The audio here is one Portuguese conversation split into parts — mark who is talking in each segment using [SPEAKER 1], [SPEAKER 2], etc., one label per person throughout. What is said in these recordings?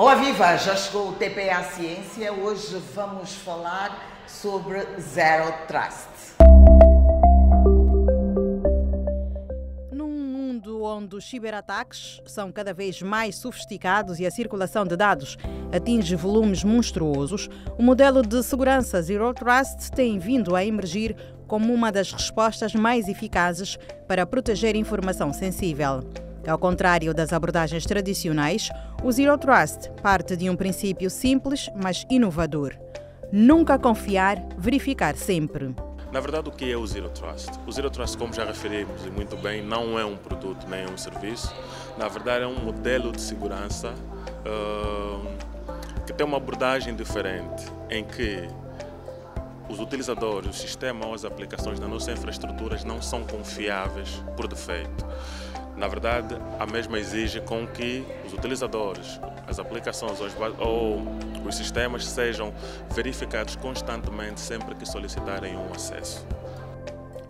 [SPEAKER 1] Olá viva, já chegou o TPA Ciência. Hoje vamos falar sobre Zero Trust.
[SPEAKER 2] Num mundo onde os ciberataques são cada vez mais sofisticados e a circulação de dados atinge volumes monstruosos, o modelo de segurança Zero Trust tem vindo a emergir como uma das respostas mais eficazes para proteger informação sensível. Ao contrário das abordagens tradicionais, o Zero Trust parte de um princípio simples, mas inovador. Nunca confiar, verificar sempre.
[SPEAKER 3] Na verdade, o que é o Zero Trust? O Zero Trust, como já referimos e muito bem, não é um produto nem um serviço. Na verdade, é um modelo de segurança que tem uma abordagem diferente, em que os utilizadores, o sistema ou as aplicações das nossas infraestruturas não são confiáveis por defeito. Na verdade, a mesma exige com que os utilizadores, as aplicações ou os sistemas sejam verificados constantemente sempre que solicitarem um acesso.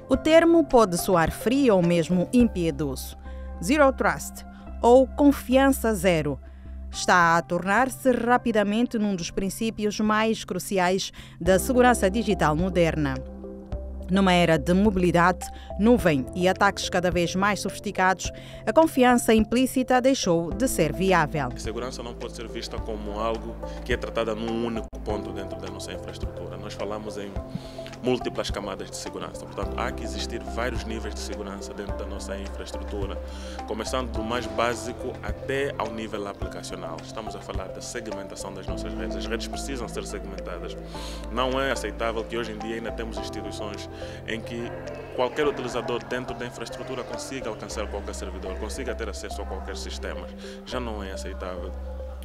[SPEAKER 2] O termo pode soar frio ou mesmo impiedoso. Zero Trust, ou confiança zero, está a tornar-se rapidamente num dos princípios mais cruciais da segurança digital moderna. Numa era de mobilidade, nuvem e ataques cada vez mais sofisticados, a confiança implícita deixou de ser viável.
[SPEAKER 3] A segurança não pode ser vista como algo que é tratada num único ponto dentro da nossa infraestrutura. Nós falamos em múltiplas camadas de segurança, portanto, há que existir vários níveis de segurança dentro da nossa infraestrutura, começando do mais básico até ao nível aplicacional. Estamos a falar da segmentação das nossas redes. As redes precisam ser segmentadas. Não é aceitável que hoje em dia ainda temos instituições em que qualquer utilizador dentro da infraestrutura consiga alcançar qualquer servidor, consiga ter acesso a qualquer sistema. Já não é aceitável.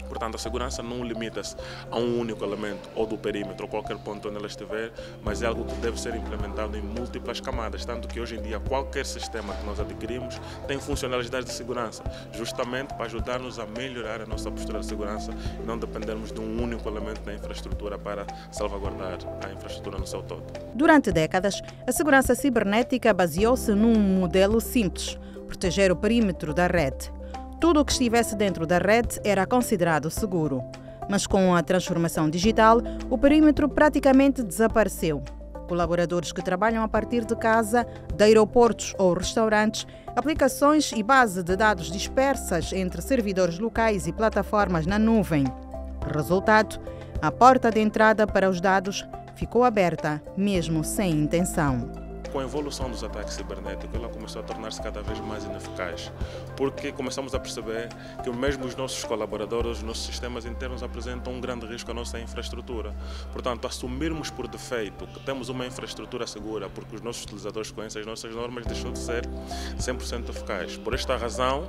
[SPEAKER 3] Portanto, a segurança não limita-se a um único elemento ou do perímetro ou qualquer ponto onde ela estiver, mas é algo que deve ser implementado em múltiplas camadas, tanto que hoje em dia qualquer sistema que nós adquirimos tem funcionalidades de segurança, justamente para ajudar-nos a melhorar a nossa postura de segurança e não dependermos de um único elemento da infraestrutura para salvaguardar a infraestrutura no seu todo.
[SPEAKER 2] Durante décadas, a segurança cibernética baseou-se num modelo simples: proteger o perímetro da rede. Tudo o que estivesse dentro da rede era considerado seguro. Mas com a transformação digital, o perímetro praticamente desapareceu. Colaboradores que trabalham a partir de casa, de aeroportos ou restaurantes, aplicações e base de dados dispersas entre servidores locais e plataformas na nuvem. Resultado, a porta de entrada para os dados ficou aberta, mesmo sem intenção.
[SPEAKER 3] Com a evolução dos ataques cibernéticos, ela começou a tornar-se cada vez mais ineficaz, porque começamos a perceber que mesmo os nossos colaboradores, os nossos sistemas internos apresentam um grande risco à nossa infraestrutura. Portanto, assumirmos por defeito que temos uma infraestrutura segura porque os nossos utilizadores conhecem as nossas normas deixou de ser 100% eficaz. Por esta razão,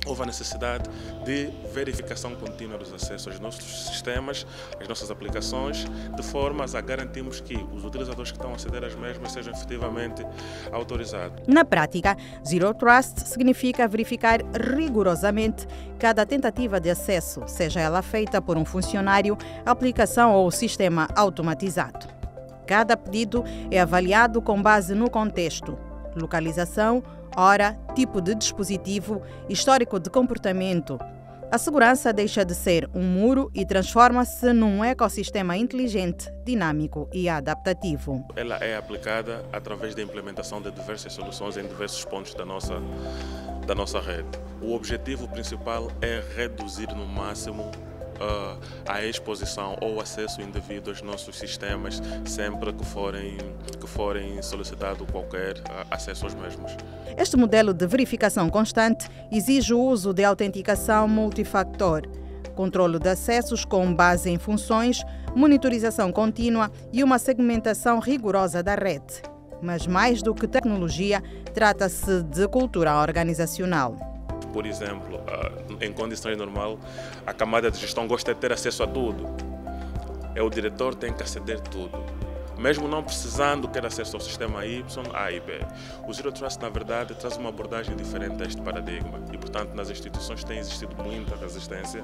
[SPEAKER 3] houve a necessidade de verificação contínua dos acessos aos nossos sistemas, às nossas aplicações, de forma a garantirmos que os utilizadores que estão a aceder às mesmas sejam efetivamente autorizados.
[SPEAKER 2] Na prática, Zero Trust significa verificar rigorosamente cada tentativa de acesso, seja ela feita por um funcionário, aplicação ou sistema automatizado. Cada pedido é avaliado com base no contexto, localização, hora, tipo de dispositivo, histórico de comportamento. A segurança deixa de ser um muro e transforma-se num ecossistema inteligente, dinâmico e adaptativo.
[SPEAKER 3] Ela é aplicada através da implementação de diversas soluções em diversos pontos da nossa rede. O objetivo principal é reduzir no máximo a exposição ou acesso indevido aos nossos sistemas sempre que forem solicitado qualquer acesso aos mesmos.
[SPEAKER 2] Este modelo de verificação constante exige o uso de autenticação multifactor, controle de acessos com base em funções, monitorização contínua e uma segmentação rigorosa da rede. Mas mais do que tecnologia, trata-se de cultura organizacional.
[SPEAKER 3] Por exemplo, em condições normais, a camada de gestão gosta de ter acesso a tudo. O diretor tem que aceder a tudo. Mesmo não precisando ter acesso ao sistema Y, A e B. O Zero Trust, na verdade, traz uma abordagem diferente a este paradigma e, portanto, nas instituições tem existido muita resistência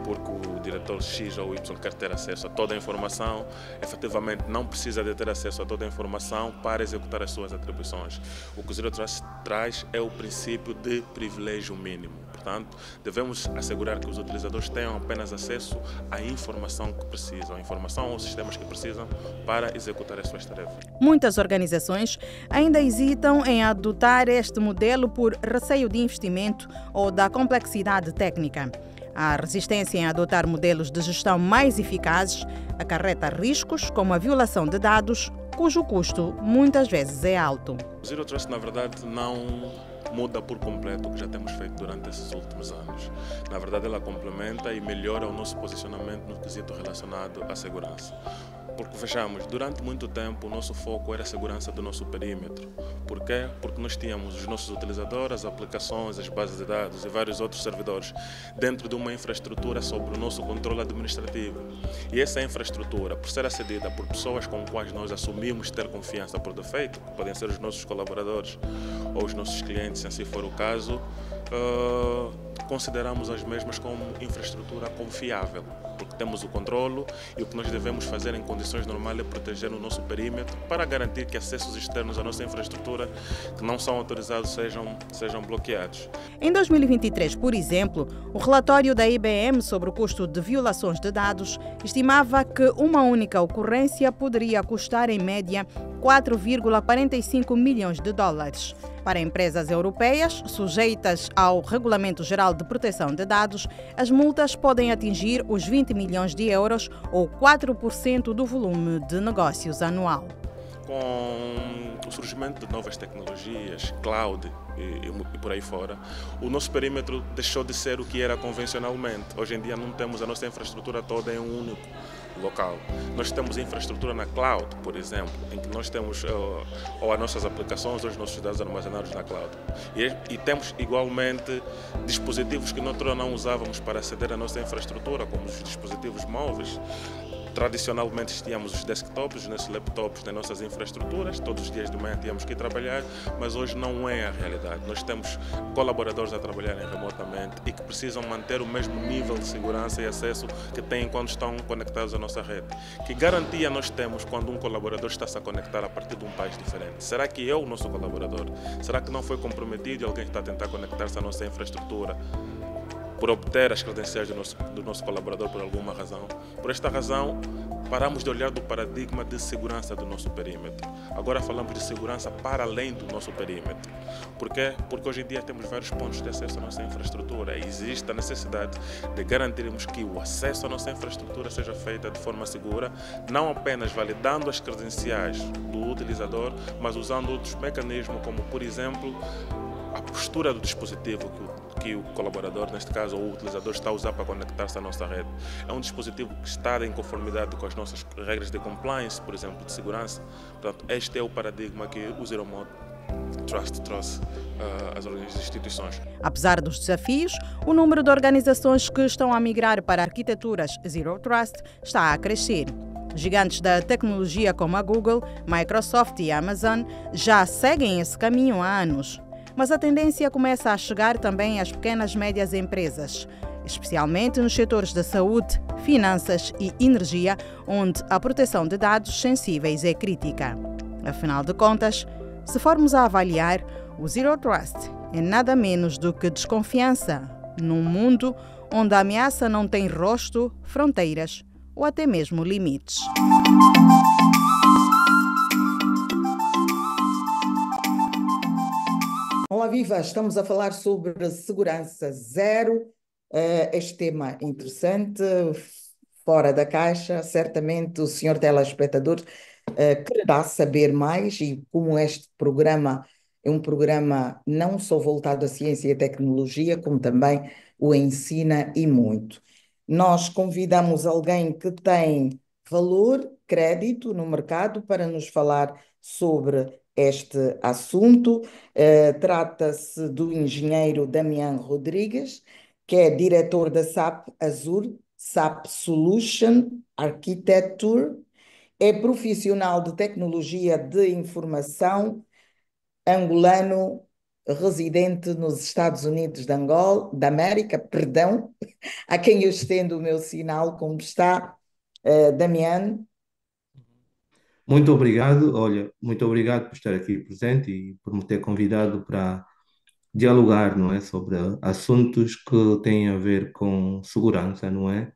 [SPEAKER 3] porque o diretor X ou Y quer ter acesso a toda a informação, efetivamente não precisa de ter acesso a toda a informação para executar as suas atribuições. O que o Zero Trust traz é o princípio de privilégio mínimo. Portanto, devemos assegurar que os utilizadores tenham apenas acesso à informação que precisam, à informação ou sistemas que precisam para executar as suas tarefas.
[SPEAKER 2] Muitas organizações ainda hesitam em adotar este modelo por receio de investimento ou da complexidade técnica. A resistência em adotar modelos de gestão mais eficazes acarreta riscos como a violação de dados, cujo custo muitas vezes é alto.
[SPEAKER 3] O Zero Trust, na verdade, não muda por completo o que já temos feito durante esses últimos anos. Na verdade, ela complementa e melhora o nosso posicionamento no quesito relacionado à segurança. Porque, vejamos, durante muito tempo o nosso foco era a segurança do nosso perímetro. Por quê? Porque nós tínhamos os nossos utilizadores, as aplicações, as bases de dados e vários outros servidores dentro de uma infraestrutura sob o nosso controle administrativo. E essa infraestrutura, por ser acedida por pessoas com as quais nós assumimos ter confiança por defeito, que podem ser os nossos colaboradores ou os nossos clientes, se assim for o caso, consideramos as mesmas como infraestrutura confiável, porque temos o controlo e o que nós devemos fazer em condições normais é proteger o nosso perímetro para garantir que acessos externos à nossa infraestrutura que não são autorizados sejam bloqueados.
[SPEAKER 2] Em 2023, por exemplo, o relatório da IBM sobre o custo de violações de dados estimava que uma única ocorrência poderia custar, em média, 4,45 milhões de dólares. Para empresas europeias sujeitas ao Regulamento Geral de Proteção de Dados, as multas podem atingir os 20 milhões de euros ou 4% do volume de negócios anual.
[SPEAKER 3] Com o surgimento de novas tecnologias, cloud e por aí fora, o nosso perímetro deixou de ser o que era convencionalmente. Hoje em dia não temos a nossa infraestrutura toda em um único local. Nós temos infraestrutura na cloud, por exemplo, em que nós temos ou as nossas aplicações ou os nossos dados armazenados na cloud. E temos igualmente dispositivos que nós não usávamos para aceder à nossa infraestrutura, como os dispositivos móveis. Tradicionalmente tínhamos os desktops, os nossos laptops nas nossas infraestruturas, todos os dias de manhã tínhamos que ir trabalhar, mas hoje não é a realidade. Nós temos colaboradores a trabalharem remotamente e que precisam manter o mesmo nível de segurança e acesso que têm quando estão conectados à nossa rede. Que garantia nós temos quando um colaborador está-se a conectar a partir de um país diferente? Será que é o nosso colaborador? Será que não foi comprometido e alguém está a tentar conectar-se à nossa infraestrutura por obter as credenciais do nosso colaborador por alguma razão? Por esta razão, paramos de olhar do paradigma de segurança do nosso perímetro. Agora falamos de segurança para além do nosso perímetro. Por quê? Porque hoje em dia temos vários pontos de acesso à nossa infraestrutura e existe a necessidade de garantirmos que o acesso à nossa infraestrutura seja feito de forma segura, não apenas validando as credenciais do utilizador, mas usando outros mecanismos, como, por exemplo, a postura do dispositivo que o colaborador, neste caso, ou o utilizador, está a usar para conectar-se à nossa rede. É um dispositivo que está em conformidade com as nossas regras de compliance, por exemplo, de segurança. Portanto, este é o paradigma que o Zero Trust trouxe às instituições.
[SPEAKER 2] Apesar dos desafios, o número de organizações que estão a migrar para arquiteturas Zero Trust está a crescer. Gigantes da tecnologia como a Google, Microsoft e Amazon já seguem esse caminho há anos. Mas a tendência começa a chegar também às pequenas e médias empresas, especialmente nos setores da saúde, finanças e energia, onde a proteção de dados sensíveis é crítica. Afinal de contas, se formos a avaliar, o Zero Trust é nada menos do que desconfiança num mundo onde a ameaça não tem rosto, fronteiras ou até mesmo limites.
[SPEAKER 1] Olá, viva! Estamos a falar sobre segurança zero. Este tema interessante, fora da caixa. Certamente o senhor telespectador quererá saber mais, e como este programa é um programa não só voltado à ciência e à tecnologia, como também o ensina e muito. Nós convidamos alguém que tem valor, crédito no mercado para nos falar sobre este assunto. Trata-se do engenheiro Damián Rodrigues, que é diretor da SAP Azure, SAP Solution Architecture. é profissional de tecnologia de informação, angolano, residente nos Estados Unidos de Angola, da América, perdão, a quem eu estendo o meu sinal, como está, Damiano.
[SPEAKER 4] Muito obrigado, olha, muito obrigado por estar aqui presente e por me ter convidado para dialogar, não é, sobre assuntos que têm a ver com segurança, não é?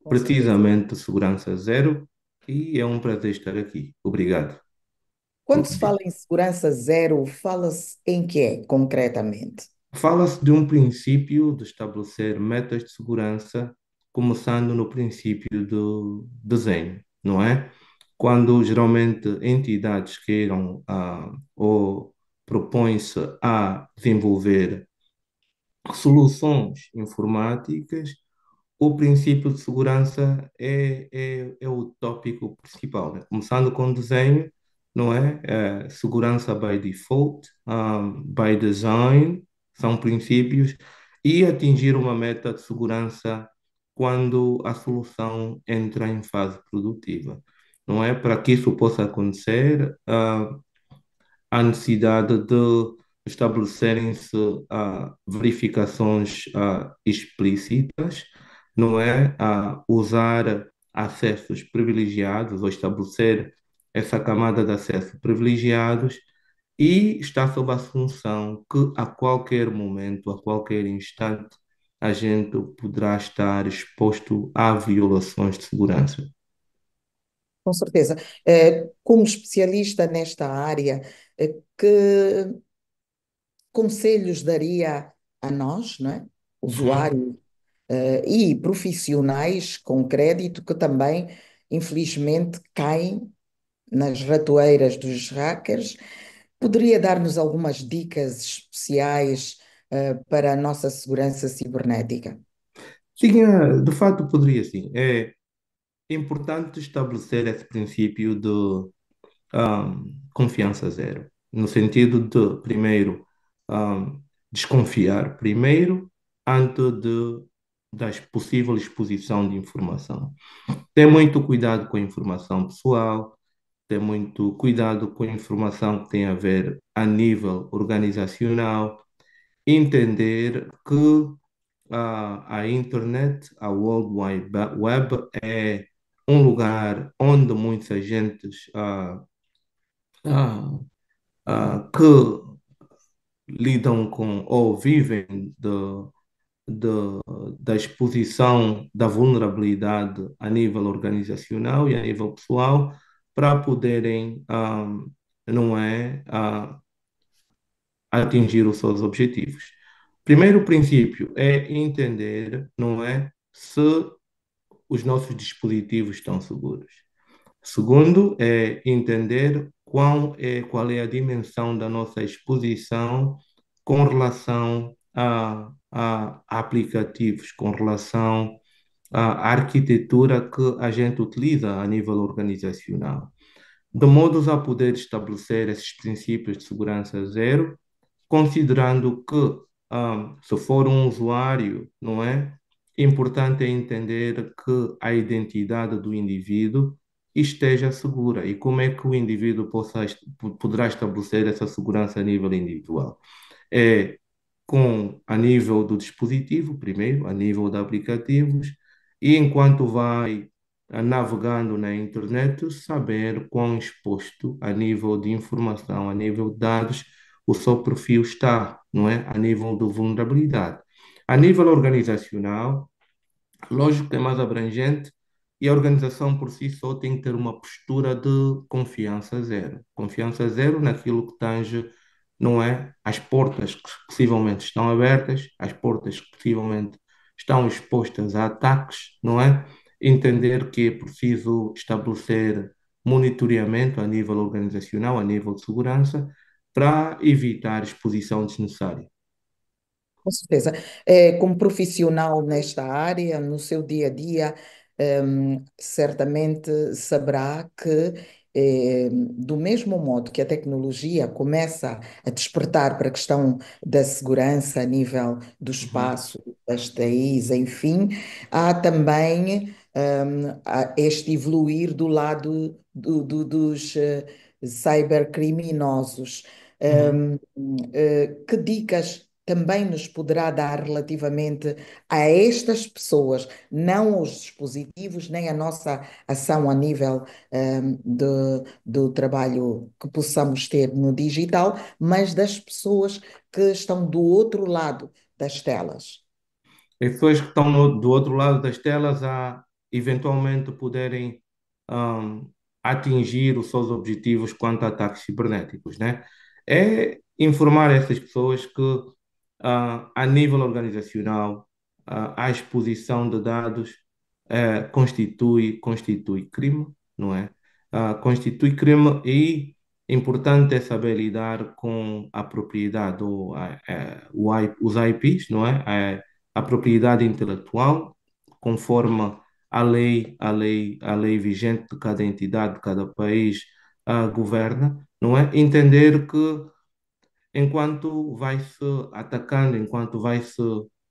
[SPEAKER 1] Com certeza.
[SPEAKER 4] Precisamente segurança zero, e é um prazer estar aqui. Obrigado
[SPEAKER 1] Quando
[SPEAKER 4] por
[SPEAKER 1] se fala
[SPEAKER 4] pedir.
[SPEAKER 1] em segurança zero, fala-se em quê, concretamente?
[SPEAKER 4] Fala-se de um princípio de estabelecer metas de segurança, começando no princípio do desenho, não é? Quando geralmente entidades queiram ou propõem-se a desenvolver soluções informáticas, o princípio de segurança é o tópico principal, né? Começando com o desenho, não é? Segurança by default, by design, são princípios, e atingir uma meta de segurança quando a solução entra em fase produtiva, não é? Para que isso possa acontecer, há necessidade de estabelecerem-se verificações explícitas, não é? A usar acessos privilegiados ou estabelecer essa camada de acesso privilegiados e está sob a assunção que a qualquer momento, a qualquer instante, a gente poderá estar exposto a violações de segurança.
[SPEAKER 1] Com certeza. Como especialista nesta área, que conselhos daria a nós, não é?
[SPEAKER 4] Uhum.
[SPEAKER 1] Usuários, e profissionais com crédito que também, infelizmente, caem nas ratoeiras dos hackers. Poderia dar-nos algumas dicas especiais, para a nossa segurança cibernética?
[SPEAKER 4] Sim, de fato poderia sim. É importante estabelecer esse princípio de confiança zero, no sentido de, primeiro, desconfiar primeiro antes da possível exposição de informação. Ter muito cuidado com a informação pessoal, ter muito cuidado com a informação que tem a ver a nível organizacional, entender que a internet, a World Wide Web, é um lugar onde muitas agentes ah, que lidam com ou vivem da exposição da vulnerabilidade a nível organizacional e a nível pessoal para poderem, não é, atingir os seus objetivos. Primeiro princípio é entender, não é, se os nossos dispositivos estão seguros. Segundo, é entender qual é a dimensão da nossa exposição com relação a aplicativos, com relação à arquitetura que a gente utiliza a nível organizacional, de modos a poder estabelecer esses princípios de segurança zero, considerando que, se for um usuário, não é? Importante é entender que a identidade do indivíduo esteja segura e como é que o indivíduo poderá estabelecer essa segurança a nível individual. É a nível do dispositivo, primeiro, a nível de aplicativos, e enquanto vai navegando na internet, saber quão exposto a nível de informação, a nível de dados, o seu perfil está, não é? A nível de vulnerabilidade. A nível organizacional, lógico que é mais abrangente e a organização por si só tem que ter uma postura de confiança zero. Confiança zero naquilo que tange, não é? As portas que possivelmente estão abertas, as portas que possivelmente estão expostas a ataques, não é? Entender que é preciso estabelecer monitoramento a nível organizacional, a nível de segurança, para evitar exposição desnecessária.
[SPEAKER 1] Com certeza. Como profissional nesta área, no seu dia a dia, certamente saberá que, do mesmo modo que a tecnologia começa a despertar para a questão da segurança a nível do
[SPEAKER 4] Uhum.
[SPEAKER 1] espaço, das TIs, enfim, há também há este evoluir do lado dos cybercriminosos.
[SPEAKER 4] Uhum.
[SPEAKER 1] Que dicas também nos poderá dar relativamente a estas pessoas, não os dispositivos, nem a nossa ação a nível do trabalho que possamos ter no digital, mas das pessoas que estão do outro lado das telas?
[SPEAKER 4] As pessoas que estão do outro lado das telas a eventualmente poderem ahm, atingir os seus objetivos quanto a ataques cibernéticos, né? É informar essas pessoas que, a nível organizacional, a exposição de dados constitui crime, não é? Constitui crime e importante é saber lidar com a propriedade ou os IPs, não é? A propriedade intelectual, conforme a lei vigente de cada entidade, de cada país, governa, não é? Entender que enquanto vai-se atacando, enquanto vai-se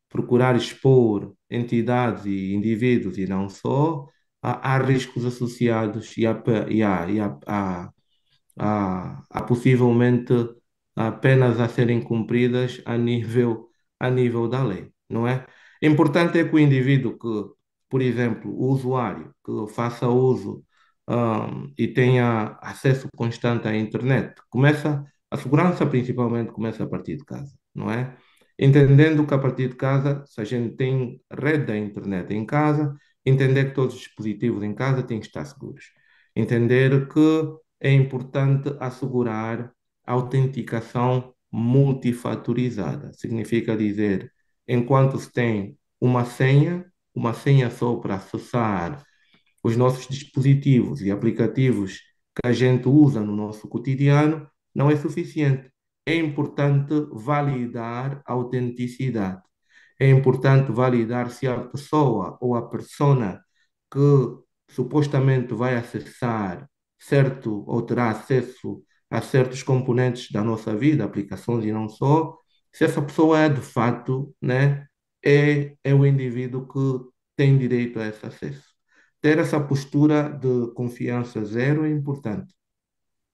[SPEAKER 4] procurar expor entidades e indivíduos e não só, há riscos associados há possivelmente penas a serem cumpridas a nível da lei, não é? Importante é que o indivíduo que, por exemplo, o usuário que faça uso e tenha acesso constante à internet, a segurança principalmente começa a partir de casa, não é? Entendendo que a partir de casa, se a gente tem rede da internet em casa, entender que todos os dispositivos em casa têm que estar seguros. Entender que é importante assegurar a autenticação multifatorizada. Significa dizer, enquanto se tem uma senha só para acessar os nossos dispositivos e aplicativos que a gente usa no nosso cotidiano, não é suficiente. É importante validar a autenticidade. É importante validar se a pessoa ou a persona que supostamente vai acessar certo ou terá acesso a certos componentes da nossa vida, aplicações e não só, se essa pessoa é de fato, né, é o indivíduo que tem direito a esse acesso. Ter essa postura de confiança zero é importante.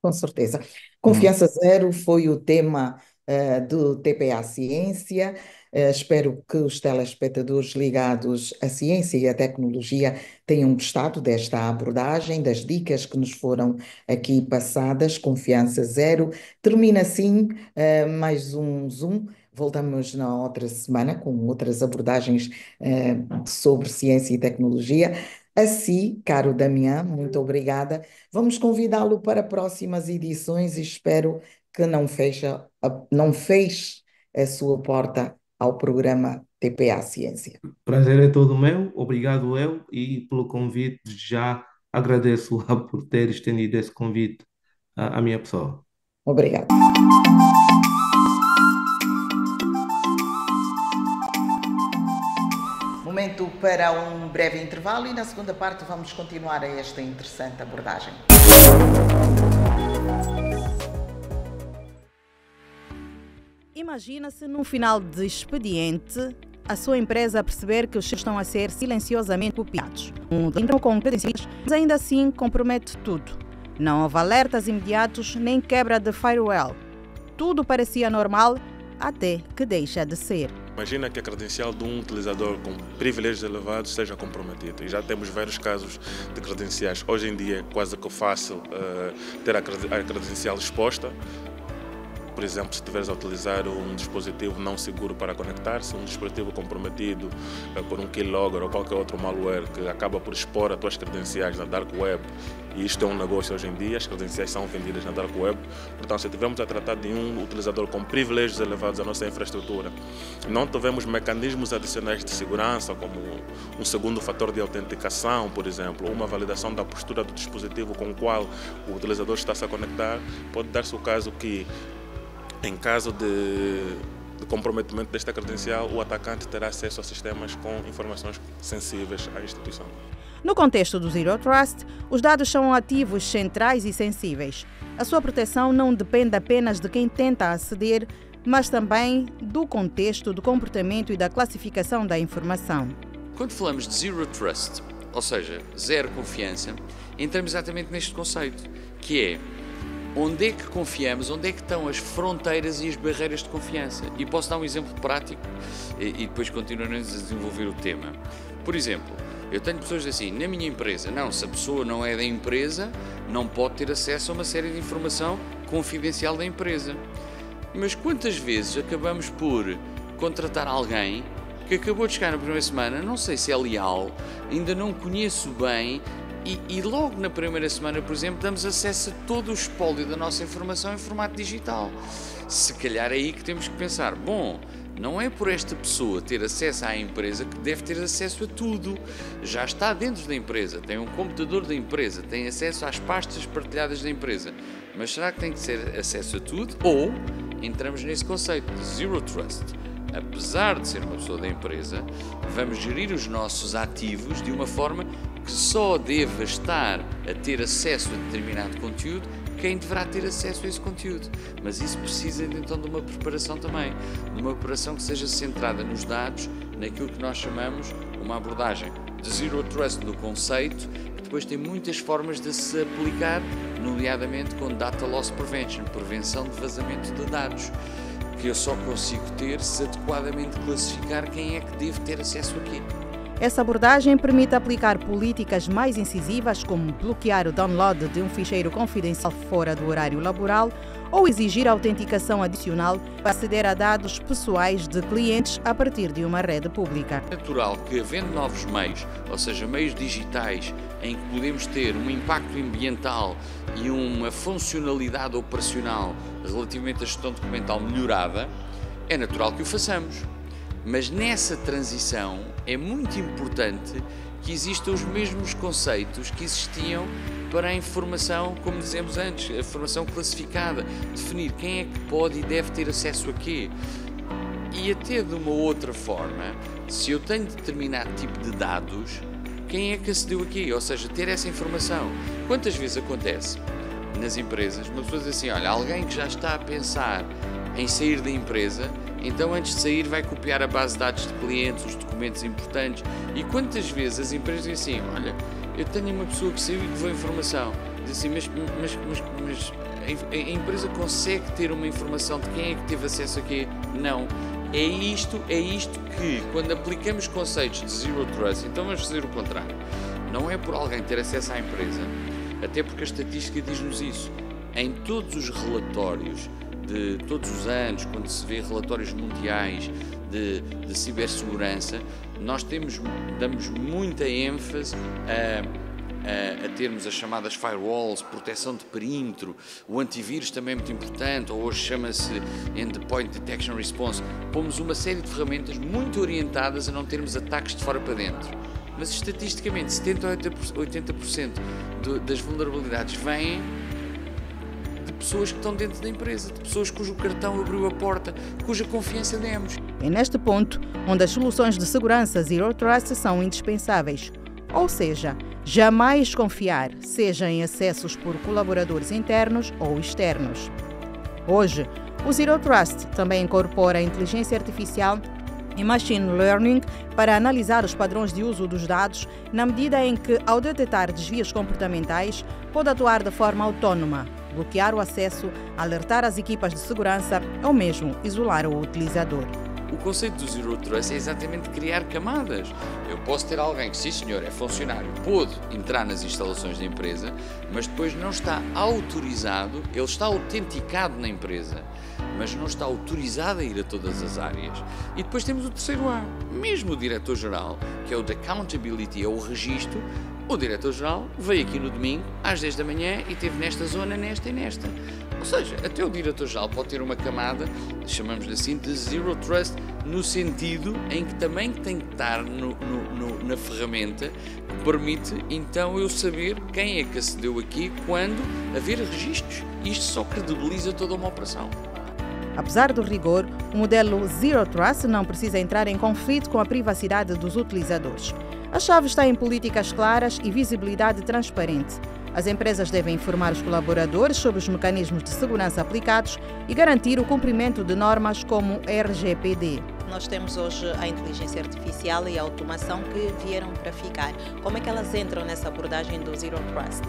[SPEAKER 1] Com certeza.
[SPEAKER 4] Uhum.
[SPEAKER 1] Confiança Zero foi o tema do TPA Ciência. Espero que os telespectadores ligados à ciência e à tecnologia tenham gostado desta abordagem, das dicas que nos foram aqui passadas. Confiança Zero. Termina assim mais um Zoom. Voltamos na outra semana com outras abordagens sobre ciência e tecnologia. Assim, caro Damião, muito obrigada. Vamos convidá-lo para próximas edições e espero que não feche a sua porta ao programa TPA Ciência.
[SPEAKER 4] Prazer é todo meu, obrigado eu e pelo convite. Já agradeço por ter estendido esse convite à minha pessoa.
[SPEAKER 1] Obrigada. Momento para um breve intervalo e na segunda parte vamos continuar a esta interessante abordagem.
[SPEAKER 2] Imagina-se num final de expediente a sua empresa perceber que os seus estão a ser silenciosamente copiados. Entram com credenciais, mas ainda assim compromete tudo. Não houve alertas imediatos nem quebra de firewall. Tudo parecia normal até que deixa de ser.
[SPEAKER 3] Imagina que a credencial de um utilizador com privilégios elevados seja comprometida. E já temos vários casos de credenciais. Hoje em dia é quase que fácil ter a credencial exposta. Por exemplo, se estiveres a utilizar um dispositivo não seguro para conectar-se, um dispositivo comprometido por um keylogger ou qualquer outro malware que acaba por expor as tuas credenciais na dark web, e isto é um negócio hoje em dia, as credenciais são vendidas na dark web. Portanto, se estivermos a tratar de um utilizador com privilégios elevados à nossa infraestrutura, não tivemos mecanismos adicionais de segurança, como um segundo fator de autenticação, por exemplo, ou uma validação da postura do dispositivo com o qual o utilizador está-se a conectar, pode dar-se o caso que, em caso de comprometimento desta credencial, o atacante terá acesso a sistemas com informações sensíveis à instituição.
[SPEAKER 2] No contexto do Zero Trust, os dados são ativos centrais e sensíveis. A sua proteção não depende apenas de quem tenta aceder, mas também do contexto, do comportamento e da classificação da informação.
[SPEAKER 5] Quando falamos de Zero Trust, ou seja, zero confiança, entramos exatamente neste conceito, que é onde é que confiamos, onde é que estão as fronteiras e as barreiras de confiança. E posso dar um exemplo prático e depois continuaremos a desenvolver o tema. Por exemplo, eu tenho pessoas assim, na minha empresa, não, se a pessoa não é da empresa, não pode ter acesso a uma série de informação confidencial da empresa. Mas quantas vezes acabamos por contratar alguém que acabou de chegar na primeira semana, não sei se é leal, ainda não conheço bem, e logo na primeira semana, por exemplo, damos acesso a todo o espólio da nossa informação em formato digital. Se calhar é aí que temos que pensar, bom, não é por esta pessoa ter acesso à empresa que deve ter acesso a tudo. Já está dentro da empresa, tem um computador da empresa, tem acesso às pastas partilhadas da empresa. Mas será que tem que ser acesso a tudo? Ou entramos nesse conceito de Zero Trust. Apesar de ser uma pessoa da empresa, vamos gerir os nossos ativos de uma forma que só deva estar a ter acesso a determinado conteúdo quem deverá ter acesso a esse conteúdo. Mas isso precisa então de uma preparação também, de uma preparação que seja centrada nos dados, naquilo que nós chamamos uma abordagem de Zero Trust do conceito, que depois tem muitas formas de se aplicar, nomeadamente com Data Loss Prevention, prevenção de vazamento de dados, que eu só consigo ter se adequadamente classificar quem é que deve ter acesso a quê.
[SPEAKER 2] Essa abordagem permite aplicar políticas mais incisivas, como bloquear o download de um ficheiro confidencial fora do horário laboral ou exigir autenticação adicional para aceder a dados pessoais de clientes a partir de uma rede pública.
[SPEAKER 5] É natural que, havendo novos meios, ou seja, meios digitais, em que podemos ter um impacto ambiental e uma funcionalidade operacional relativamente à gestão documental melhorada, é natural que o façamos. Mas nessa transição é muito importante que existam os mesmos conceitos que existiam para a informação, como dizemos antes, a informação classificada, definir quem é que pode e deve ter acesso a quê. E até de uma outra forma, se eu tenho determinado tipo de dados, quem é que acedeu a quê? Ou seja, ter essa informação. Quantas vezes acontece nas empresas, uma pessoa diz assim, olha, alguém que já está a pensar em sair da empresa, então antes de sair vai copiar a base de dados de clientes, os documentos importantes. E quantas vezes as empresas dizem assim, olha, eu tenho uma pessoa que saiu e levou informação. Diz assim, mas a empresa consegue ter uma informação de quem é que teve acesso a quê? Não. É isto que, quando aplicamos conceitos de Zero Trust, então vamos fazer o contrário. Não é por alguém ter acesso à empresa, até porque a estatística diz-nos isso. Em todos os relatórios de todos os anos, quando se vê relatórios mundiais de cibersegurança, nós damos muita ênfase a termos as chamadas firewalls, proteção de perímetro, o antivírus também é muito importante, ou hoje chama-se Endpoint Detection Response. Pomos uma série de ferramentas muito orientadas a não termos ataques de fora para dentro. Mas estatisticamente 70% a 80% das vulnerabilidades vêm de pessoas que estão dentro da empresa, de pessoas cujo cartão abriu a porta, cuja confiança demos.
[SPEAKER 2] É neste ponto onde as soluções de segurança Zero Trust são indispensáveis. Ou seja, jamais confiar, seja em acessos por colaboradores internos ou externos. Hoje, o Zero Trust também incorpora a inteligência artificial e machine learning para analisar os padrões de uso dos dados, na medida em que, ao detectar desvios comportamentais, pode atuar de forma autónoma, bloquear o acesso, alertar as equipas de segurança ou mesmo isolar o utilizador.
[SPEAKER 5] O conceito do Zero Trust é exatamente criar camadas. Eu posso ter alguém que, sim senhor, é funcionário, pode entrar nas instalações da empresa, mas depois não está autorizado, ele está autenticado na empresa, mas não está autorizado a ir a todas as áreas. E depois temos o terceiro A, mesmo o diretor-geral, que é o de accountability, é o registro. O diretor-geral veio aqui no domingo, às 10 da manhã, e esteve nesta zona, nesta e nesta. Ou seja, até o diretor-geral pode ter uma camada, chamamos-lhe assim, de Zero Trust, no sentido em que também tem que estar na ferramenta que permite, então, eu saber quem é que acedeu aqui, quando haver registros. Isto só credibiliza toda uma operação.
[SPEAKER 2] Apesar do rigor, o modelo Zero Trust não precisa entrar em conflito com a privacidade dos utilizadores. A chave está em políticas claras e visibilidade transparente. As empresas devem informar os colaboradores sobre os mecanismos de segurança aplicados e garantir o cumprimento de normas como RGPD.
[SPEAKER 6] Nós temos hoje a inteligência artificial e a automação que vieram para ficar. Como é que elas entram nessa abordagem do Zero Trust?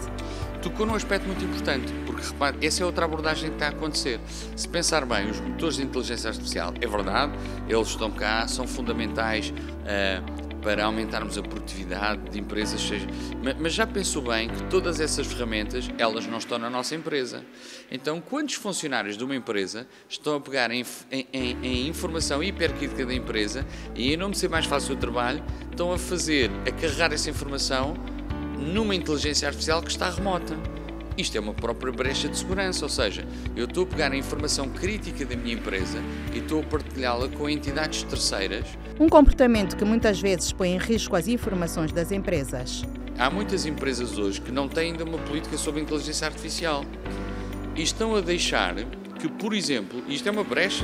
[SPEAKER 5] Tocou num aspecto muito importante, porque repare, essa é outra abordagem que está a acontecer. Se pensar bem, os motores de inteligência artificial, é verdade, eles estão cá, são fundamentais para aumentarmos a produtividade de empresas, mas já pensou bem que todas essas ferramentas, elas não estão na nossa empresa. Então, quantos funcionários de uma empresa estão a pegar em informação hipercrítica da empresa e, em nome de ser mais fácil o trabalho, estão a carregar essa informação numa inteligência artificial que está remota? Isto é uma própria brecha de segurança, ou seja, eu estou a pegar a informação crítica da minha empresa e estou a partilhá-la com entidades terceiras.
[SPEAKER 2] Um comportamento que muitas vezes põe em risco as informações das empresas.
[SPEAKER 5] Há muitas empresas hoje que não têm ainda uma política sobre inteligência artificial e estão a deixar que, por exemplo, isto é uma brecha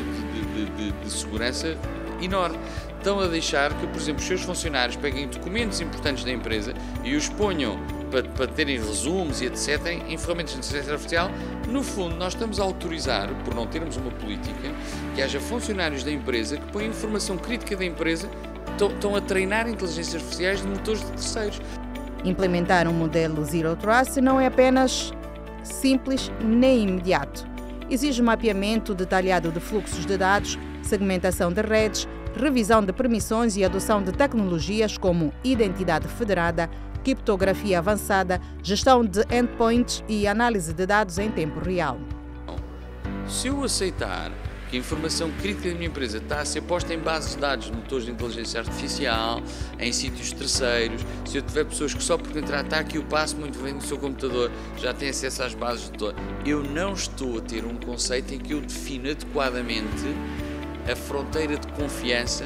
[SPEAKER 5] de segurança enorme, estão a deixar que, por exemplo, os seus funcionários peguem documentos importantes da empresa e os ponham para terem resumos e etc. em ferramentas de inteligência artificial. No fundo, nós estamos a autorizar, por não termos uma política, que haja funcionários da empresa que põem informação crítica da empresa, estão a treinar inteligências artificiais de motores de terceiros.
[SPEAKER 2] Implementar um modelo Zero Trust não é apenas simples nem imediato. Exige mapeamento detalhado de fluxos de dados, segmentação de redes, revisão de permissões e adoção de tecnologias como identidade federada, criptografia avançada, gestão de endpoints e análise de dados em tempo real.
[SPEAKER 5] Se eu aceitar que a informação crítica da minha empresa está a ser posta em bases de dados de motores de inteligência artificial, em sítios terceiros, se eu tiver pessoas que só por entrar, está aqui o passo, muito bem no seu computador, já têm acesso às bases de dados, eu não estou a ter um conceito em que eu defino adequadamente a fronteira de confiança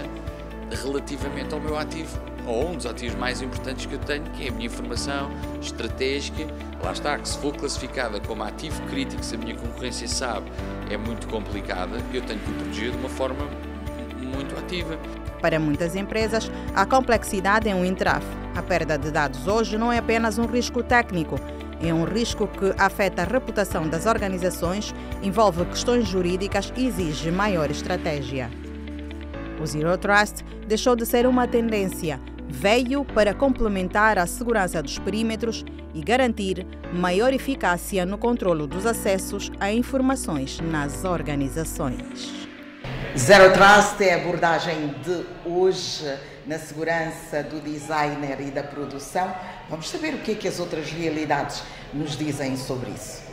[SPEAKER 5] relativamente ao meu ativo, ou um dos ativos mais importantes que eu tenho, que é a minha informação estratégica. Lá está, que se for classificada como ativo crítico, se a minha concorrência sabe, é muito complicada, eu tenho que o proteger de uma forma muito ativa.
[SPEAKER 2] Para muitas empresas, a complexidade é um entrave. A perda de dados hoje não é apenas um risco técnico, é um risco que afeta a reputação das organizações, envolve questões jurídicas e exige maior estratégia. O Zero Trust deixou de ser uma tendência, veio para complementar a segurança dos perímetros e garantir maior eficácia no controlo dos acessos a informações nas organizações.
[SPEAKER 1] Zero Trust é a abordagem de hoje na segurança do designer e da produção. Vamos saber o que é que as outras realidades nos dizem sobre isso.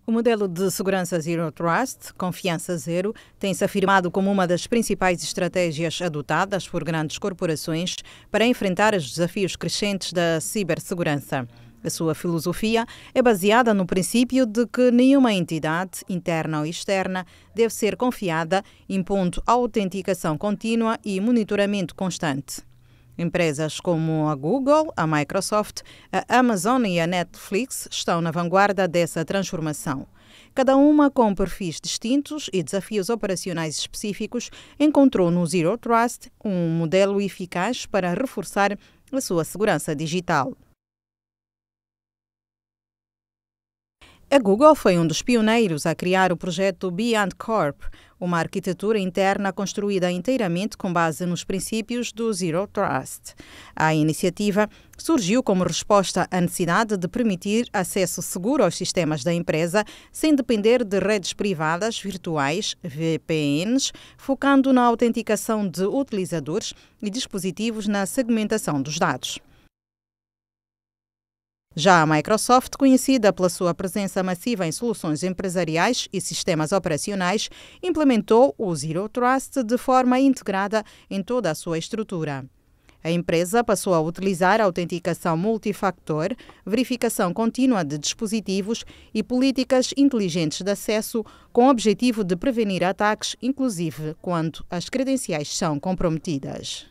[SPEAKER 2] O modelo de segurança Zero Trust, confiança zero, tem-se afirmado como uma das principais estratégias adotadas por grandes corporações para enfrentar os desafios crescentes da cibersegurança. A sua filosofia é baseada no princípio de que nenhuma entidade, interna ou externa, deve ser confiada, impondo autenticação contínua e monitoramento constante. Empresas como a Google, a Microsoft, a Amazon e a Netflix estão na vanguarda dessa transformação. Cada uma com perfis distintos e desafios operacionais específicos, encontrou no Zero Trust um modelo eficaz para reforçar a sua segurança digital. A Google foi um dos pioneiros a criar o projeto BeyondCorp, uma arquitetura interna construída inteiramente com base nos princípios do Zero Trust. A iniciativa surgiu como resposta à necessidade de permitir acesso seguro aos sistemas da empresa sem depender de redes privadas virtuais, VPNs, focando na autenticação de utilizadores e dispositivos na segmentação dos dados. Já a Microsoft, conhecida pela sua presença massiva em soluções empresariais e sistemas operacionais, implementou o Zero Trust de forma integrada em toda a sua estrutura. A empresa passou a utilizar a autenticação multifactor, verificação contínua de dispositivos e políticas inteligentes de acesso com o objetivo de prevenir ataques, inclusive quando as credenciais são comprometidas.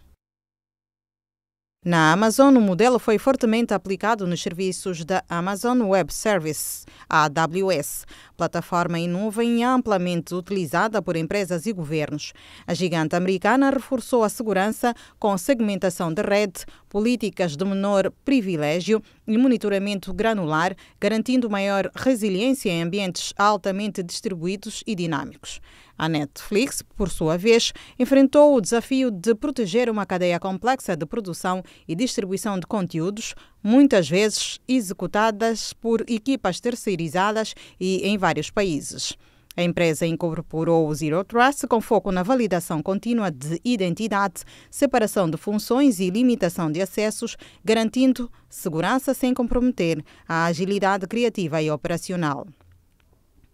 [SPEAKER 2] Na Amazon, o modelo foi fortemente aplicado nos serviços da Amazon Web Services, a AWS, plataforma em nuvem amplamente utilizada por empresas e governos. A gigante americana reforçou a segurança com segmentação de rede, políticas de menor privilégio e monitoramento granular, garantindo maior resiliência em ambientes altamente distribuídos e dinâmicos. A Netflix, por sua vez, enfrentou o desafio de proteger uma cadeia complexa de produção e distribuição de conteúdos, muitas vezes executadas por equipas terceirizadas e em vários países. A empresa incorporou o Zero Trust com foco na validação contínua de identidade, separação de funções e limitação de acessos, garantindo segurança sem comprometer a agilidade criativa e operacional.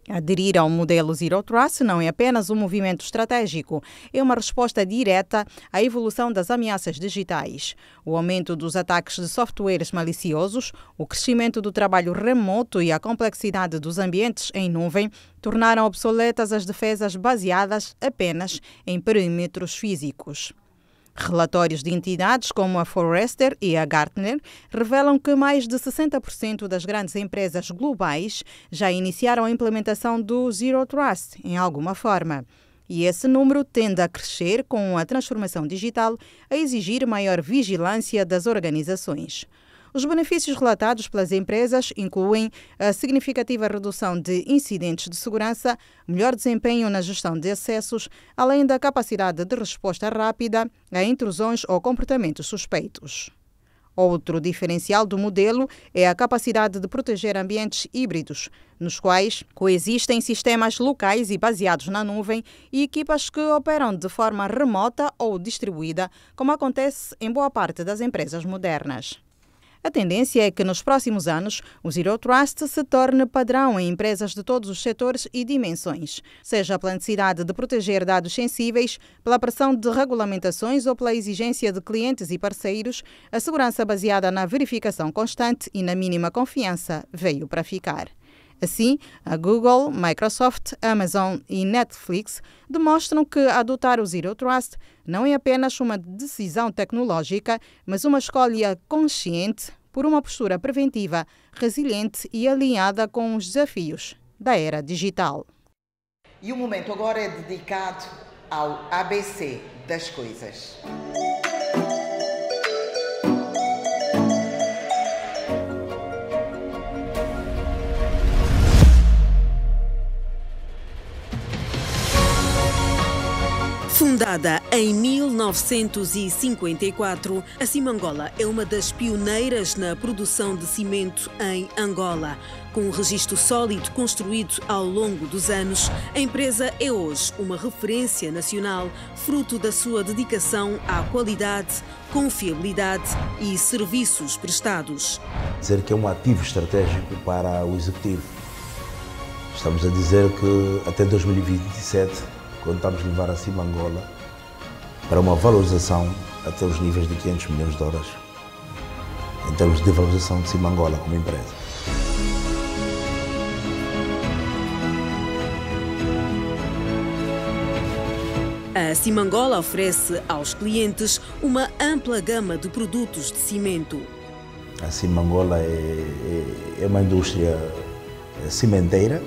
[SPEAKER 2] Aderir ao modelo Zero Trust não é apenas um movimento estratégico, é uma resposta direta à evolução das ameaças digitais. O aumento dos ataques de softwares maliciosos, o crescimento do trabalho remoto e a complexidade dos ambientes em nuvem tornaram obsoletas as defesas baseadas apenas em perímetros físicos. Relatórios de entidades como a Forrester e a Gartner revelam que mais de 60% das grandes empresas globais já iniciaram a implementação do Zero Trust em alguma forma. E esse número tende a crescer com a transformação digital a exigir maior vigilância das organizações. Os benefícios relatados pelas empresas incluem a significativa redução de incidentes de segurança, melhor desempenho na gestão de acessos, além da capacidade de resposta rápida a intrusões ou comportamentos suspeitos. Outro diferencial do modelo é a capacidade de proteger ambientes híbridos, nos quais coexistem sistemas locais e baseados na nuvem e equipas que operam de forma remota ou distribuída, como acontece em boa parte das empresas modernas. A tendência é que nos próximos anos o Zero Trust se torne padrão em empresas de todos os setores e dimensões, seja pela necessidade de proteger dados sensíveis, pela pressão de regulamentações ou pela exigência de clientes e parceiros, a segurança baseada na verificação constante e na mínima confiança veio para ficar. Assim, a Google, Microsoft, Amazon e Netflix demonstram que adotar o Zero Trust não é apenas uma decisão tecnológica, mas uma escolha consciente por uma postura preventiva, resiliente e alinhada com os desafios da era digital.
[SPEAKER 1] E o momento agora é dedicado ao ABC das coisas.
[SPEAKER 7] Fundada em 1954, a Cimangola é uma das pioneiras na produção de cimento em Angola. Com um registro sólido construído ao longo dos anos, a empresa é hoje uma referência nacional, fruto da sua dedicação à qualidade, confiabilidade e serviços prestados.
[SPEAKER 8] Dizer que é um ativo estratégico para o Executivo. Estamos a dizer que até 2027, quando estamos a levar a Cimangola para uma valorização até os níveis de 500 milhões de dólares, em termos de valorização de Cimangola como empresa.
[SPEAKER 7] A Cimangola oferece aos clientes uma ampla gama de produtos de cimento.
[SPEAKER 8] A Cimangola é uma indústria cimenteira,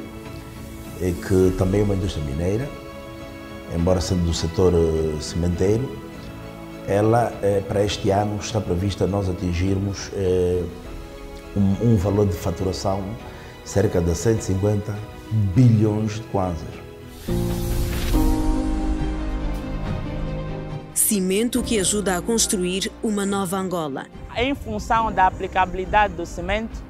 [SPEAKER 8] que também é uma indústria mineira. Embora sendo do setor cimenteiro, ela, para este ano, está prevista nós atingirmos um valor de faturação cerca de 150 bilhões de kwanzas.
[SPEAKER 7] Cimento que ajuda a construir uma nova Angola.
[SPEAKER 9] Em função da aplicabilidade do cimento,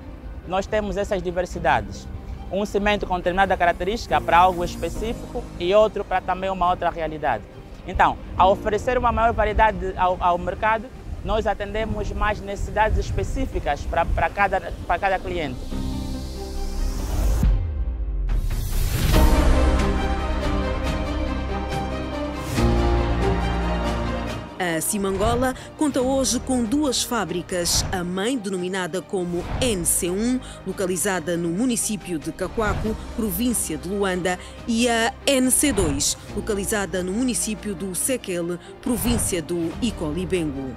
[SPEAKER 9] nós temos essas diversidades. Um cimento com determinada característica para algo específico e outro para também uma outra realidade. Então, ao oferecer uma maior variedade ao mercado, nós atendemos mais necessidades específicas para cada cliente.
[SPEAKER 7] A Cimangola conta hoje com duas fábricas, a mãe denominada como NC1, localizada no município de Cacoaco, província de Luanda, e a NC2, localizada no município do Sequele, província do Icolibengo.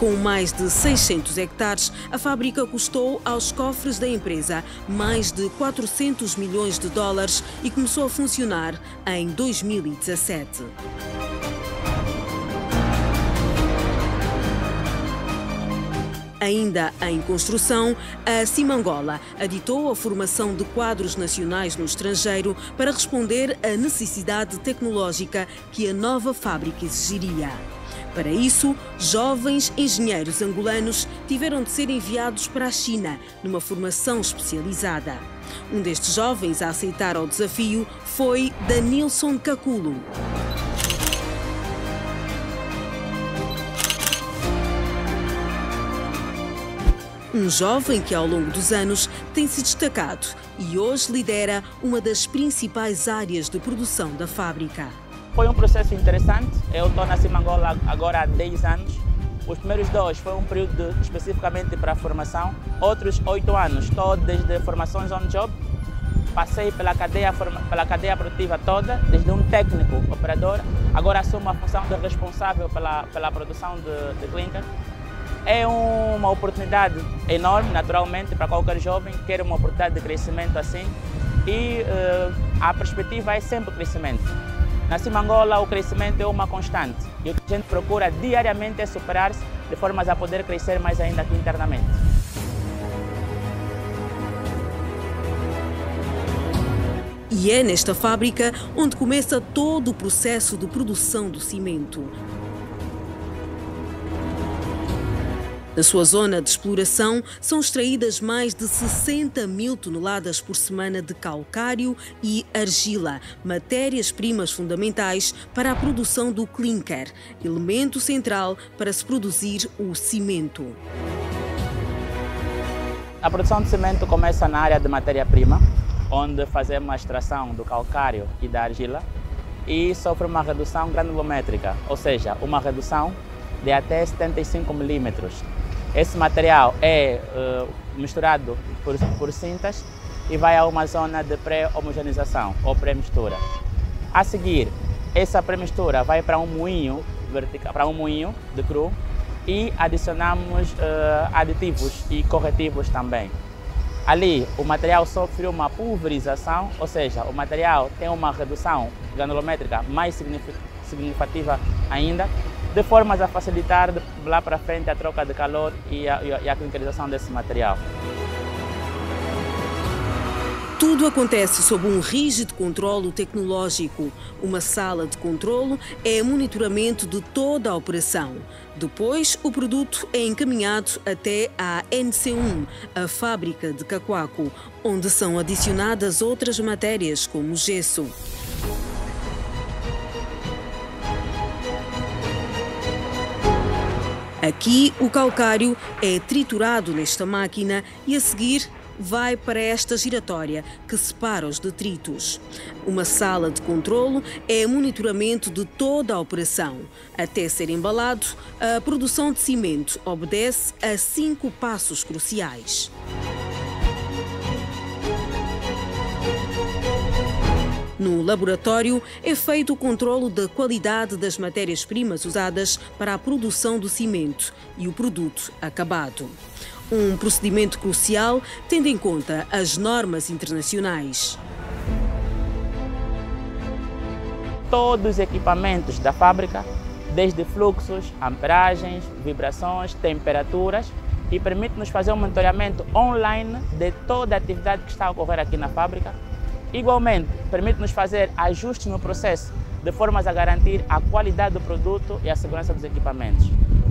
[SPEAKER 7] Com mais de 600 hectares, a fábrica custou aos cofres da empresa mais de 400 milhões de dólares e começou a funcionar em 2017. Ainda em construção, a Simangola aditou a formação de quadros nacionais no estrangeiro para responder à necessidade tecnológica que a nova fábrica exigiria. Para isso, jovens engenheiros angolanos tiveram de ser enviados para a China, numa formação especializada. Um destes jovens a aceitar o desafio foi Danilson Caculo. Um jovem que, ao longo dos anos, tem se destacado e hoje lidera uma das principais áreas de produção da fábrica.
[SPEAKER 9] Foi um processo interessante. Eu estou na Simangola agora há 10 anos. Os primeiros 2 foi um período especificamente para a formação. Outros 8 anos estou desde formações on-job. Passei pela cadeia produtiva toda, desde um técnico operador. Agora assumo a função de responsável pela produção de clinker. É uma oportunidade enorme, naturalmente, para qualquer jovem que quer uma oportunidade de crescimento assim. E a perspectiva é sempre o crescimento. Na Simangola, o crescimento é uma constante. E o que a gente procura diariamente é superar-se de formas a poder crescer mais ainda aqui internamente.
[SPEAKER 7] E é nesta fábrica onde começa todo o processo de produção do cimento. Na sua zona de exploração, são extraídas mais de 60 mil toneladas por semana de calcário e argila, matérias-primas fundamentais para a produção do clinker, elemento central para se produzir o cimento.
[SPEAKER 9] A produção de cimento começa na área de matéria-prima, onde fazemos a extração do calcário e da argila e sofre uma redução granulométrica, ou seja, uma redução de até 75 milímetros. Esse material é misturado por cintas e vai a uma zona de pré-homogeneização ou pré-mistura. A seguir, essa pré-mistura vai para um moinho de cru e adicionamos aditivos e corretivos também. Ali, o material sofre uma pulverização, ou seja, o material tem uma redução granulométrica mais significativa ainda, de formas a facilitar lá para frente a troca de calor e a clinkerização desse material.
[SPEAKER 7] Tudo acontece sob um rígido controlo tecnológico. Uma sala de controlo é monitoramento de toda a operação. Depois, o produto é encaminhado até à NC1, a fábrica de Cacoaco, onde são adicionadas outras matérias, como gesso. Aqui, o calcário é triturado nesta máquina e, a seguir, vai para esta giratória que separa os detritos. Uma sala de controlo é monitoramento de toda a operação. Até ser embalado, a produção de cimento obedece a 5 passos cruciais. No laboratório é feito o controlo da qualidade das matérias-primas usadas para a produção do cimento e o produto acabado. Um procedimento crucial tendo em conta as normas internacionais.
[SPEAKER 9] Todos os equipamentos da fábrica, desde fluxos, amperagens, vibrações, temperaturas, e permite-nos fazer um monitoramento online de toda a atividade que está a ocorrer aqui na fábrica. Igualmente, permite-nos fazer ajustes no processo de formas a garantir a qualidade do produto e a segurança dos equipamentos.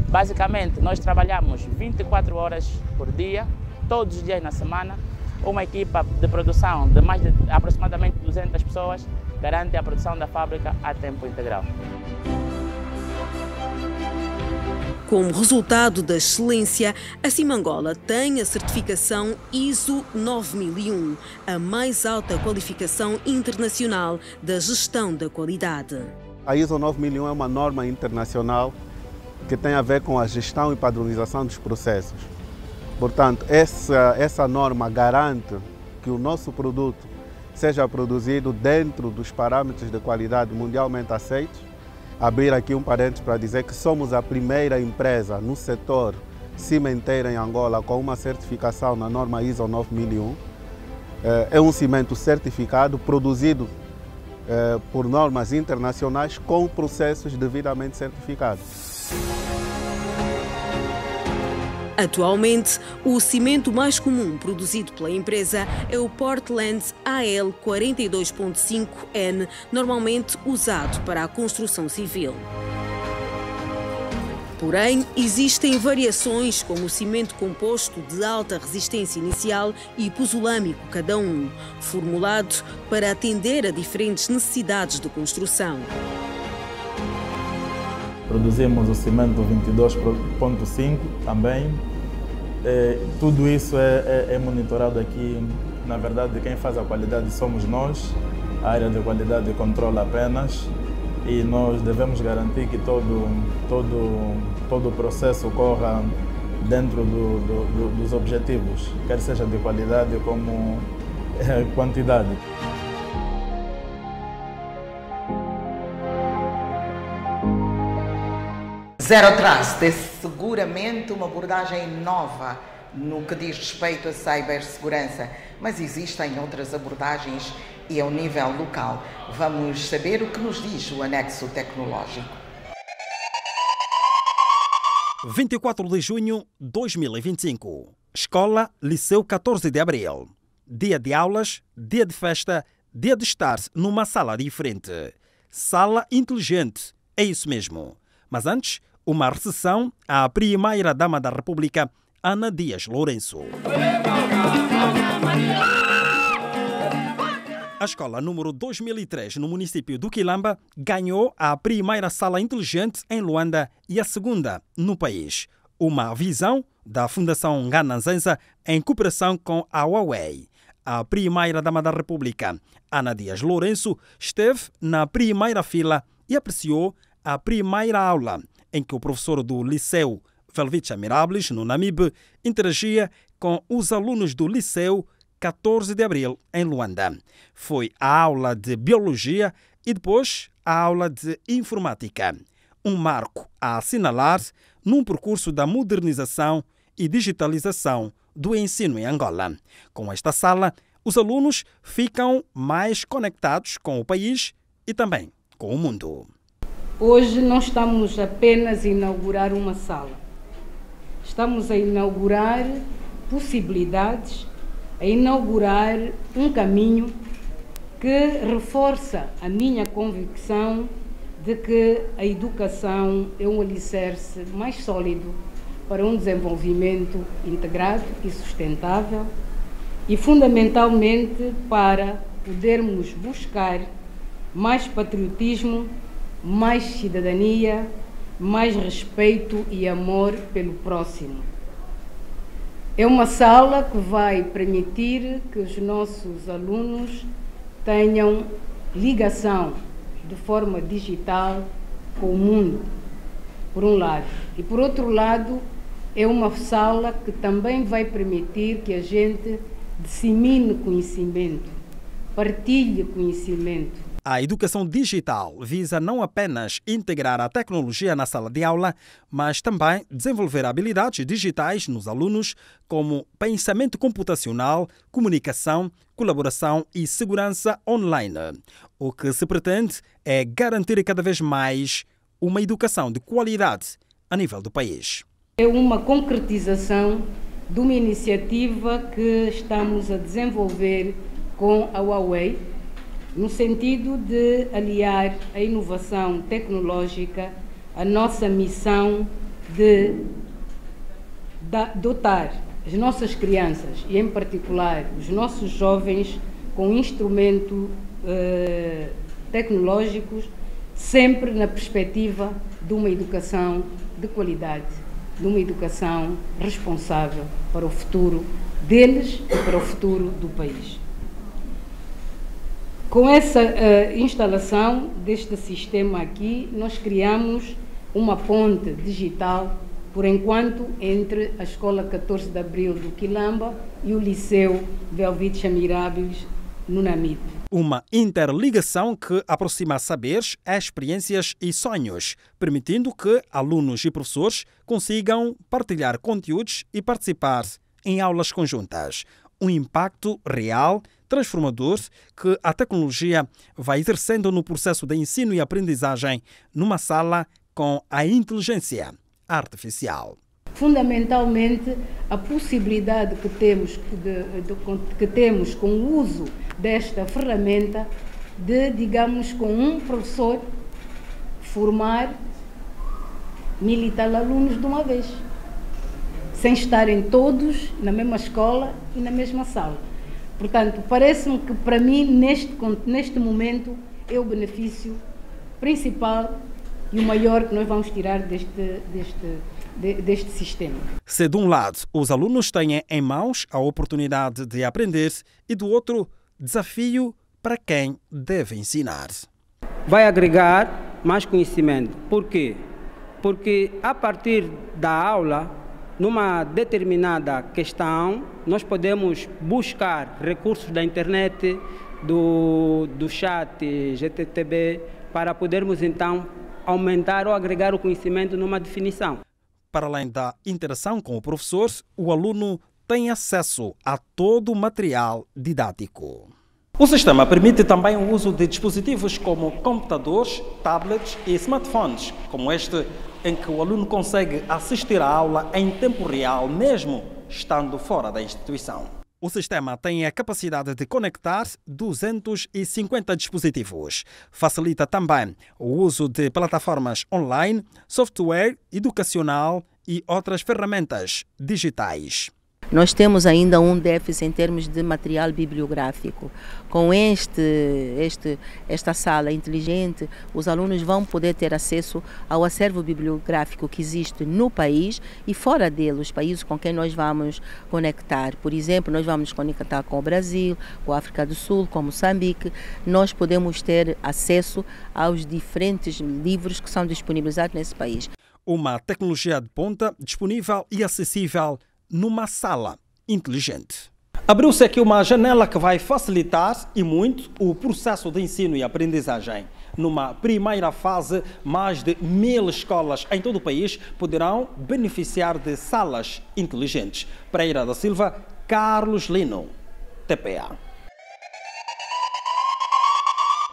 [SPEAKER 9] Basicamente, nós trabalhamos 24 horas por dia, todos os dias na semana. Uma equipa de produção de mais de aproximadamente 200 pessoas garante a produção da fábrica a tempo integral.
[SPEAKER 7] Como resultado da excelência, a Simangola tem a certificação ISO 9001, a mais alta qualificação internacional da gestão da qualidade.
[SPEAKER 10] A ISO 9001 é uma norma internacional que tem a ver com a gestão e padronização dos processos. Portanto, essa norma garante que o nosso produto seja produzido dentro dos parâmetros de qualidade mundialmente aceitos abrir aqui um parênteses para dizer que somos a primeira empresa no setor cimenteiro em Angola com uma certificação na norma ISO 9001. É um cimento certificado, produzido por normas internacionais com processos devidamente certificados.
[SPEAKER 7] Atualmente, o cimento mais comum produzido pela empresa é o Portland AL 42.5N, normalmente usado para a construção civil. Porém, existem variações, como o cimento composto de alta resistência inicial e puzzolâmico cada um, formulado para atender a diferentes necessidades de construção.
[SPEAKER 11] Produzimos o cimento 22.5 também. Tudo isso é monitorado aqui. Na verdade, quem faz a qualidade somos nós. A área de qualidade controla apenas. E nós devemos garantir que todo o processo corra dentro dos objetivos, quer seja de qualidade como quantidade.
[SPEAKER 1] Zero Trust é seguramente uma abordagem nova no que diz respeito à cibersegurança, mas existem outras abordagens e ao nível local. Vamos saber o que nos diz o anexo tecnológico.
[SPEAKER 12] 24 de junho de 2025. Escola Liceu 14 de Abril. Dia de aulas, dia de festa, dia de estar numa sala diferente. Sala inteligente, é isso mesmo. Mas antes, uma recepção à primeira-dama da República, Ana Dias Lourenço. A escola número 2003, no município do Quilamba, ganhou a primeira sala inteligente em Luanda e a segunda no país. Uma visão da Fundação Ngananzenza em cooperação com a Huawei. A primeira-dama da República, Ana Dias Lourenço, esteve na primeira fila e apreciou a primeira aula, em que o professor do Liceu Velvicha Mirables, no Namibe, interagia com os alunos do Liceu 14 de Abril, em Luanda. Foi a aula de Biologia e depois a aula de Informática. Um marco a assinalar num percurso da modernização e digitalização do ensino em Angola. Com esta sala, os alunos ficam mais conectados com o país e também com o mundo.
[SPEAKER 13] Hoje não estamos apenas a inaugurar uma sala. Estamos a inaugurar possibilidades, a inaugurar um caminho que reforça a minha convicção de que a educação é um alicerce mais sólido para um desenvolvimento integrado e sustentável e, fundamentalmente, para podermos buscar mais patriotismo, mais cidadania, mais respeito e amor pelo próximo. É uma sala que vai permitir que os nossos alunos tenham ligação de forma digital com o mundo, por um lado. E, por outro lado, é uma sala que também vai permitir que a gente dissemine conhecimento, partilhe conhecimento.
[SPEAKER 12] A educação digital visa não apenas integrar a tecnologia na sala de aula, mas também desenvolver habilidades digitais nos alunos, como pensamento computacional, comunicação, colaboração e segurança online. O que se pretende é garantir cada vez mais uma educação de qualidade a nível do país.
[SPEAKER 13] É uma concretização de uma iniciativa que estamos a desenvolver com a Huawei, no sentido de aliar a inovação tecnológica à nossa missão de dotar as nossas crianças, e em particular os nossos jovens, com instrumentos tecnológicos, sempre na perspectiva de uma educação de qualidade, de uma educação responsável para o futuro deles e para o futuro do país. Com essa instalação deste sistema aqui, nós criamos uma ponte digital, por enquanto, entre a Escola 14 de Abril do Quilamba e o Liceu Velvicha Mirables, no Namibe.
[SPEAKER 12] Uma interligação que aproxima saberes, experiências e sonhos, permitindo que alunos e professores consigam partilhar conteúdos e participar em aulas conjuntas. Um impacto real, transformador, que a tecnologia vai exercendo no processo de ensino e aprendizagem numa sala com a inteligência artificial.
[SPEAKER 13] Fundamentalmente, a possibilidade que temos com o uso desta ferramenta de, digamos, com um professor formar 1000 e tal alunos de uma vez, sem estarem todos na mesma escola e na mesma sala. Portanto, parece-me que para mim, neste momento, é o benefício principal e o maior que nós vamos tirar deste sistema.
[SPEAKER 12] Se de um lado os alunos têm em mãos a oportunidade de aprender e do outro, desafio para quem deve ensinar.
[SPEAKER 14] Vai agregar mais conhecimento. Por quê? Porque a partir da aula, numa determinada questão, nós podemos buscar recursos da internet, do chat GTTB, para podermos então aumentar ou agregar o conhecimento numa definição.
[SPEAKER 12] Para além da interação com o professor, o aluno tem acesso a todo o material didático. O sistema permite também o uso de dispositivos como computadores, tablets e smartphones, como este, em que o aluno consegue assistir à aula em tempo real, mesmo estando fora da instituição. O sistema tem a capacidade de conectar 250 dispositivos. Facilita também o uso de plataformas online, software educacional e outras ferramentas digitais.
[SPEAKER 15] Nós temos ainda um déficit em termos de material bibliográfico. Com esta sala inteligente, os alunos vão poder ter acesso ao acervo bibliográfico que existe no país e fora dele, os países com quem nós vamos conectar. Por exemplo, nós vamos conectar com o Brasil, com a África do Sul, com Moçambique. Nós podemos ter acesso aos diferentes livros que são disponibilizados nesse país.
[SPEAKER 12] Uma tecnologia de ponta disponível e acessível numa sala inteligente. Abriu-se aqui uma janela que vai facilitar e muito o processo de ensino e aprendizagem. Numa primeira fase, mais de 1000 escolas em todo o país poderão beneficiar de salas inteligentes. Pereira da Silva, Carlos Lino, TPA.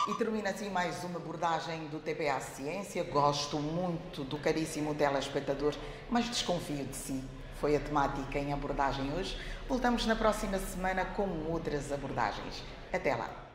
[SPEAKER 1] E termina assim mais uma abordagem do TPA Ciência. Gosto muito do caríssimo telespectador, mas desconfio de si. Foi a temática em abordagem hoje. Voltamos na próxima semana com outras abordagens. Até lá!